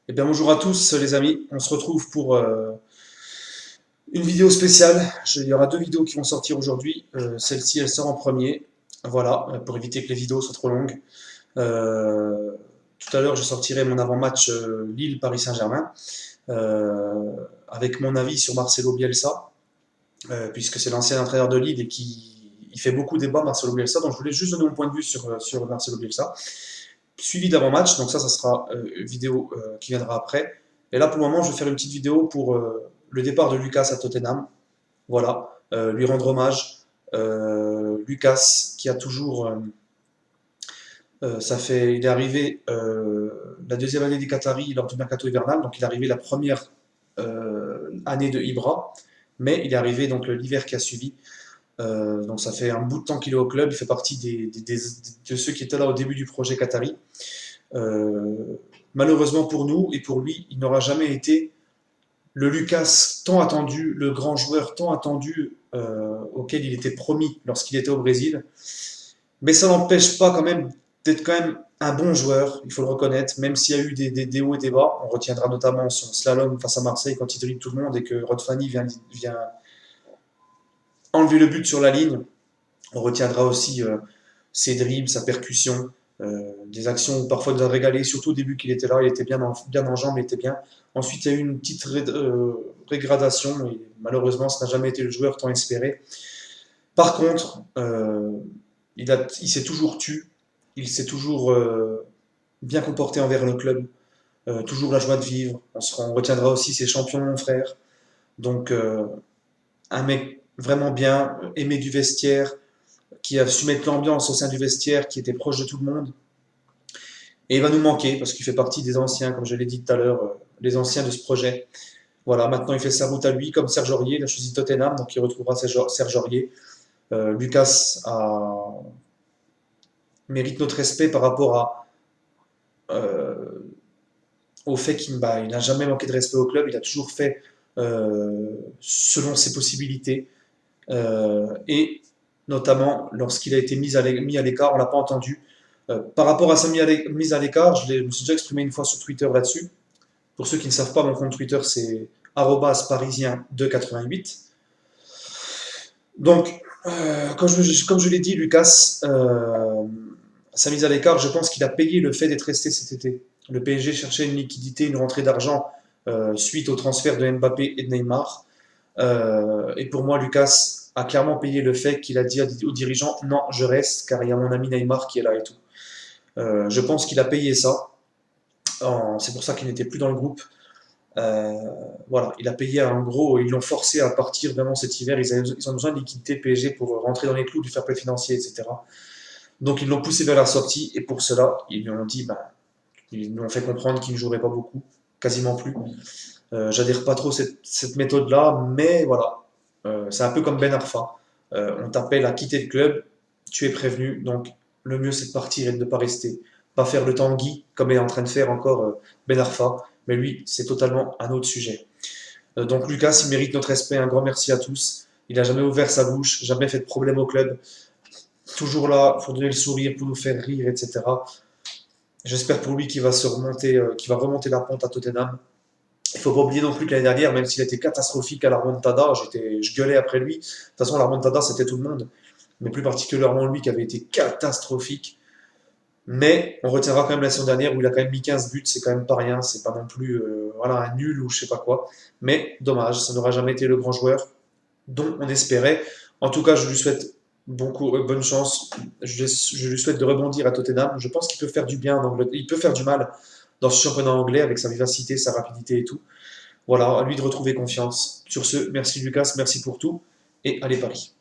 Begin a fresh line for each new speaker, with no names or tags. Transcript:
Eh bien, bonjour à tous les amis, on se retrouve pour une vidéo spéciale. Il y aura deux vidéos qui vont sortir aujourd'hui. Celle-ci, elle sort en premier. Voilà, pour éviter que les vidéos soient trop longues. Euh, Tout à l'heure, je sortirai mon avant-match Lille-Paris Saint-Germain avec mon avis sur Marcelo Bielsa, puisque c'est l'ancien entraîneur de Lille et qui il fait beaucoup débat, Marcelo Bielsa. Donc, je voulais juste donner mon point de vue sur Marcelo Bielsa. Suivi d'avant-match, donc ça sera une vidéo qui viendra après. Et là, pour le moment, je vais faire une petite vidéo pour le départ de Lucas à Tottenham. Voilà, lui rendre hommage. Lucas, qui a toujours, il est arrivé la deuxième année des Qataris lors du mercato hivernal, donc il est arrivé la première année de Ibra, mais il est arrivé donc l'hiver qui a suivi. Donc ça fait un bout de temps qu'il est au club, il fait partie de ceux qui étaient là au début du projet Qatari. Euh, Malheureusement pour nous et pour lui, il n'aura jamais été le Lucas tant attendu, le grand joueur tant attendu auquel il était promis lorsqu'il était au Brésil. Mais ça n'empêche pas quand même d'être quand même un bon joueur, il faut le reconnaître, même s'il y a eu des hauts et des bas. On retiendra notamment son slalom face à Marseille quand il dribble tout le monde et que Rod Fanny vient enlever le but sur la ligne. On retiendra aussi ses dribbles, sa percussion, des actions où parfois il nous a régalé, surtout au début qu'il était là, il était bien en jambes, il était bien. Ensuite, il y a eu une petite régradation et malheureusement, ça n'a jamais été le joueur tant espéré. Par contre, il s'est toujours tu, il s'est toujours bien comporté envers le club, toujours la joie de vivre. On retiendra aussi ses champions, mon frère. Donc, un mec vraiment bien, aimé du vestiaire, qui a su mettre l'ambiance au sein du vestiaire, qui était proche de tout le monde. Et il va nous manquer parce qu'il fait partie des anciens, comme je l'ai dit tout à l'heure, les anciens de ce projet. Voilà, maintenant il fait sa route à lui, comme Serge Aurier, il a choisi Tottenham, donc il retrouvera Serge Aurier. Lucas mérite notre respect par rapport euh, au fait qu'il n'a jamais manqué de respect au club, il a toujours fait selon ses possibilités. Et notamment lorsqu'il a été mis à l'écart, on ne l'a pas entendu. Par rapport à sa mise à l'écart, je me suis déjà exprimé une fois sur Twitter là-dessus. Pour ceux qui ne savent pas, mon compte Twitter c'est parisien288. Donc, comme je l'ai dit, Lucas, sa mise à l'écart, je pense qu'il a payé le fait d'être resté cet été. Le PSG cherchait une liquidité, une rentrée d'argent suite au transfert de Mbappé et de Neymar. Et pour moi, Lucas a clairement payé le fait qu'il a dit aux dirigeants non, je reste car il y a mon ami Neymar qui est là et tout. Je pense qu'il a payé ça. C'est pour ça qu'il n'était plus dans le groupe. Euh, voilà, il a payé en gros, ils l'ont forcé à partir vraiment cet hiver. Ils ont besoin de liquidité PSG pour rentrer dans les clous du fair play financier, etc. Donc ils l'ont poussé vers la sortie et pour cela, ils lui ont dit, ils lui ont fait comprendre qu'il ne jouerait pas beaucoup, quasiment plus. J'adhère pas trop cette méthode-là, mais voilà, c'est un peu comme Ben Arfa. On t'appelle à quitter le club, tu es prévenu, donc le mieux c'est de partir et de ne pas rester. Pas faire le Tanguy, comme est en train de faire encore Ben Arfa, mais lui, c'est totalement un autre sujet. Donc Lucas, il mérite notre respect, un grand merci à tous. Il n'a jamais ouvert sa bouche, jamais fait de problème au club, toujours là pour donner le sourire, pour nous faire rire, etc. J'espère pour lui qu'il va qu'il va remonter la pente à Tottenham. Il ne faut pas oublier non plus que l'année dernière, même s'il était catastrophique à la remontada, je gueulais après lui. De toute façon, la remontada, c'était tout le monde, mais plus particulièrement lui qui avait été catastrophique. Mais on retiendra quand même la saison dernière où il a quand même mis 15 buts, c'est quand même pas rien, c'est pas non plus voilà, un nul ou je sais pas quoi. Mais dommage, ça n'aura jamais été le grand joueur dont on espérait. En tout cas, je lui souhaite bonne chance. Je lui souhaite de rebondir à Tottenham. Je pense qu'il peut faire du bien il peut faire du mal dans ce championnat anglais avec sa vivacité, sa rapidité et tout. Voilà, à lui de retrouver confiance. Sur ce, merci Lucas, merci pour tout et allez Paris.